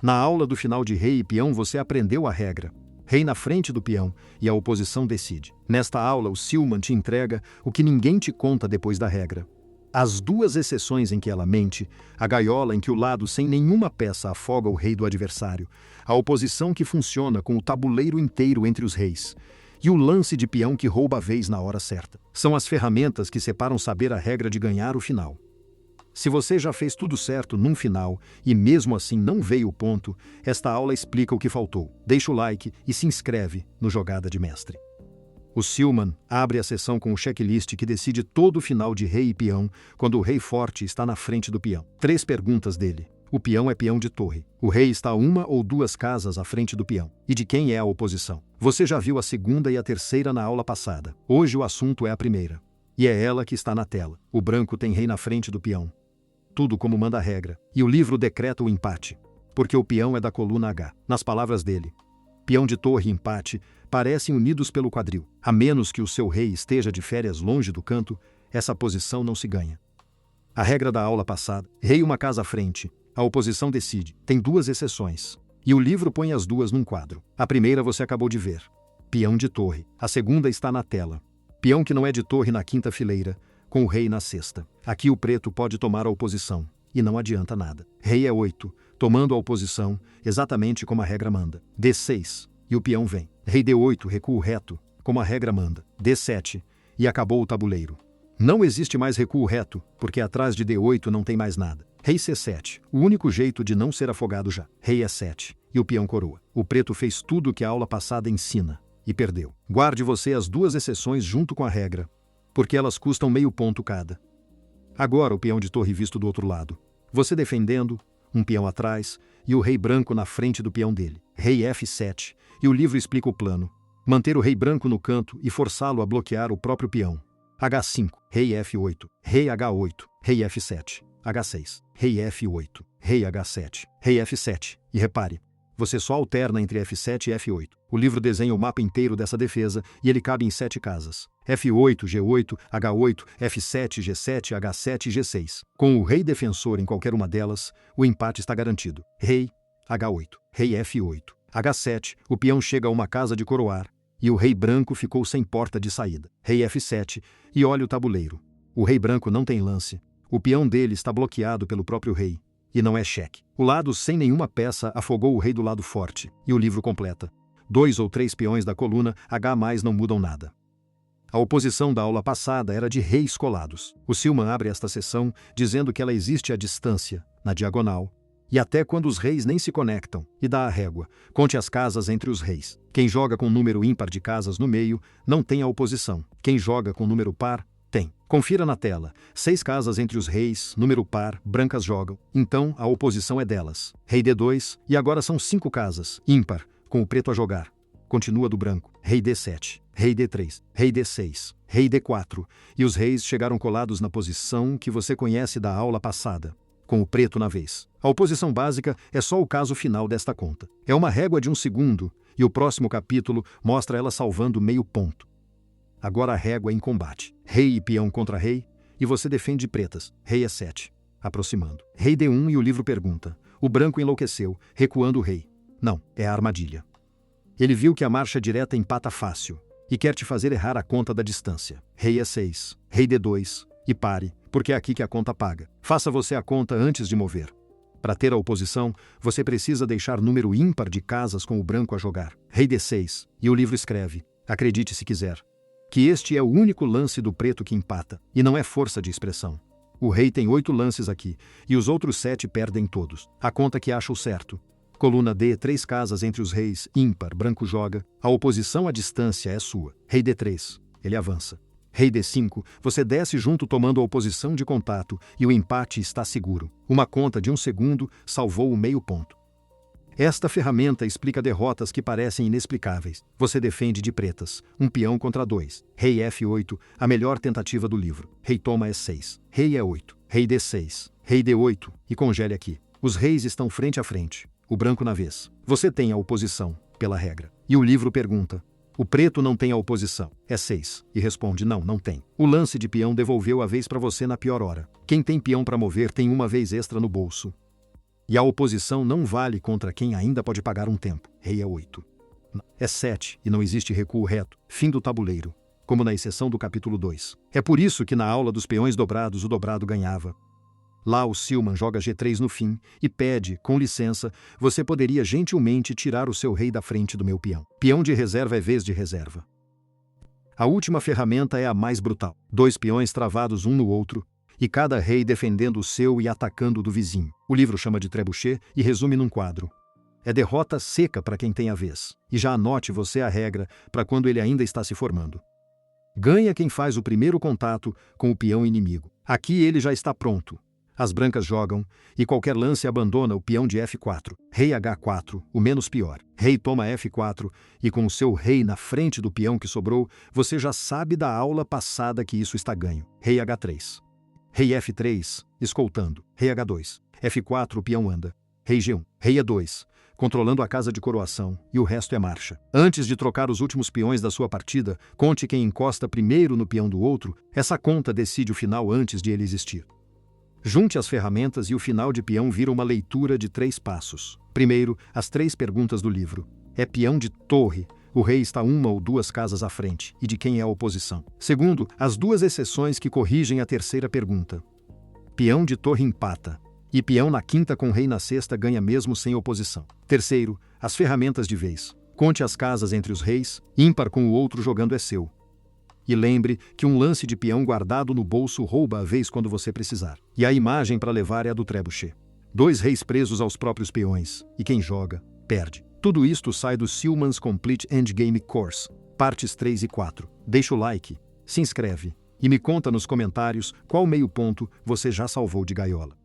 Na aula do final de rei e peão você aprendeu a regra. Rei na frente do peão e a oposição decide. Nesta aula o Silman te entrega o que ninguém te conta depois da regra. As duas exceções em que ela mente, a gaiola em que o lado sem nenhuma peça afoga o rei do adversário, a oposição que funciona com o tabuleiro inteiro entre os reis, e o lance de peão que rouba a vez na hora certa. São as ferramentas que separam saber a regra de ganhar o final. Se você já fez tudo certo num final e mesmo assim não veio o ponto, esta aula explica o que faltou. Deixa o like e se inscreve no Jogada de Mestre. O Silman abre a sessão com o checklist que decide todo o final de rei e peão quando o rei forte está na frente do peão. 3 perguntas dele. O peão é peão de torre. O rei está uma ou 2 casas à frente do peão. E de quem é a oposição? Você já viu a segunda e a terceira na aula passada. Hoje o assunto é a primeira. E é ela que está na tela. O branco tem rei na frente do peão. Tudo como manda a regra. E o livro decreta o empate. Porque o peão é da coluna H. Nas palavras dele, peão de torre e empate parecem unidos pelo quadril. A menos que o seu rei esteja de férias longe do canto, essa posição não se ganha. A regra da aula passada, rei uma casa à frente, a oposição decide. Tem 2 exceções. E o livro põe as 2 num quadro. A primeira você acabou de ver. Peão de torre. A segunda está na tela. Peão que não é de torre na 5ª fileira, com o rei na 6ª. Aqui o preto pode tomar a oposição, e não adianta nada. Rei é 8, tomando a oposição, exatamente como a regra manda. D6, e o peão vem. Rei D8, recuo reto, como a regra manda. D7, e acabou o tabuleiro. Não existe mais recuo reto, porque atrás de D8 não tem mais nada. Rei C7, o único jeito de não ser afogado já. Rei E7, e o peão coroa. O preto fez tudo o que a aula passada ensina, e perdeu. Guarde você as 2 exceções junto com a regra, porque elas custam meio ponto cada. Agora o peão de torre visto do outro lado. Você defendendo, um peão atrás, e o rei branco na frente do peão dele. Rei F7, e o livro explica o plano. Manter o rei branco no canto e forçá-lo a bloquear o próprio peão. H5, rei F8, rei H8, rei F7, H6, rei F8, rei H7, rei F7. E repare, você só alterna entre F7 e F8. O livro desenha o mapa inteiro dessa defesa e ele cabe em 7 casas. F8, G8, H8, F7, G7, H7 e G6. Com o rei defensor em qualquer uma delas, o empate está garantido. Rei, H8, rei F8, H7, o peão chega a uma casa de coroar, e o rei branco ficou sem porta de saída. Rei F7, e olha o tabuleiro. O rei branco não tem lance. O peão dele está bloqueado pelo próprio rei. E não é cheque. O lado sem nenhuma peça afogou o rei do lado forte. E o livro completa. 2 ou 3 peões da coluna H mais não mudam nada. A oposição da aula passada era de reis colados. O Silman abre esta sessão dizendo que ela existe à distância, na diagonal, e até quando os reis nem se conectam, e dá a régua. Conte as casas entre os reis. Quem joga com número ímpar de casas no meio não tem a oposição. Quem joga com número par, tem. Confira na tela. 6 casas entre os reis, número par, brancas jogam. Então, a oposição é delas. Rei D2, e agora são 5 casas, ímpar, com o preto a jogar. Continua do branco. Rei D7, rei D3, rei D6, rei D4, e os reis chegaram colados na posição que você conhece da aula passada, com o preto na vez. A oposição básica é só o caso final desta conta. É uma régua de 1 segundo, e o próximo capítulo mostra ela salvando meio ponto. Agora a régua é em combate. Rei e peão contra rei, e você defende pretas. Rei E7, aproximando. Rei D1 e o livro pergunta. O branco enlouqueceu, recuando o rei. Não, é a armadilha. Ele viu que a marcha direta empata fácil, e quer te fazer errar a conta da distância. Rei E6, rei D2, e pare, porque é aqui que a conta paga. Faça você a conta antes de mover. Para ter a oposição, você precisa deixar número ímpar de casas com o branco a jogar. Rei D6, e o livro escreve, acredite se quiser, que este é o único lance do preto que empata, e não é força de expressão. O rei tem 8 lances aqui, e os outros 7 perdem todos. A conta que acha o certo. Coluna D, 3 casas entre os reis, ímpar, branco joga, a oposição à distância é sua. Rei D3, ele avança. Rei D5, você desce junto tomando a oposição de contato e o empate está seguro. Uma conta de 1 segundo salvou o meio ponto. Esta ferramenta explica derrotas que parecem inexplicáveis. Você defende de pretas, um peão contra 2. Rei F8, a melhor tentativa do livro. Rei toma E6, rei E8, rei D6, rei D8, e congele aqui. Os reis estão frente a frente. O branco na vez. Você tem a oposição, pela regra. E o livro pergunta. O preto não tem a oposição. É 6. E responde não, não tem. O lance de peão devolveu a vez para você na pior hora. Quem tem peão para mover tem uma vez extra no bolso. E a oposição não vale contra quem ainda pode pagar um tempo. Rei é 8. É 7 e não existe recuo reto. Fim do tabuleiro. Como na exceção do capítulo 2. É por isso que na aula dos peões dobrados o dobrado ganhava. Lá o Silman joga G3 no fim e pede, com licença, você poderia gentilmente tirar o seu rei da frente do meu peão. Peão de reserva é vez de reserva. A última ferramenta é a mais brutal. 2 peões travados um no outro, e cada rei defendendo o seu e atacando o do vizinho. O livro chama de trebuchet e resume num quadro. É derrota seca para quem tem a vez. E já anote você a regra para quando ele ainda está se formando. Ganha quem faz o primeiro contato com o peão inimigo. Aqui ele já está pronto. As brancas jogam, e qualquer lance abandona o peão de F4. Rei H4, o menos pior. Rei toma F4, e com o seu rei na frente do peão que sobrou, você já sabe da aula passada que isso está ganho. Rei H3. Rei F3, escoltando. Rei H2. F4, o peão anda. Rei G1. Rei E2, controlando a casa de coroação, e o resto é marcha. Antes de trocar os últimos peões da sua partida, conte quem encosta primeiro no peão do outro. Essa conta decide o final antes de ele existir. Junte as ferramentas e o final de peão vira uma leitura de 3 passos. Primeiro, as 3 perguntas do livro. É peão de torre. O rei está 1 ou 2 casas à frente. E de quem é a oposição? Segundo, as 2 exceções que corrigem a terceira pergunta. Peão de torre empata. E peão na quinta com rei na sexta ganha mesmo sem oposição. Terceiro, as ferramentas de vez. Conte as casas entre os reis. Ímpar com o outro jogando é seu. E lembre que um lance de peão guardado no bolso rouba a vez quando você precisar. E a imagem para levar é a do trebuchet. 2 reis presos aos próprios peões. E quem joga, perde. Tudo isto sai do Silman's Complete Endgame Course, partes 3 e 4. Deixa o like, se inscreve e me conta nos comentários qual meio ponto você já salvou de gaiola.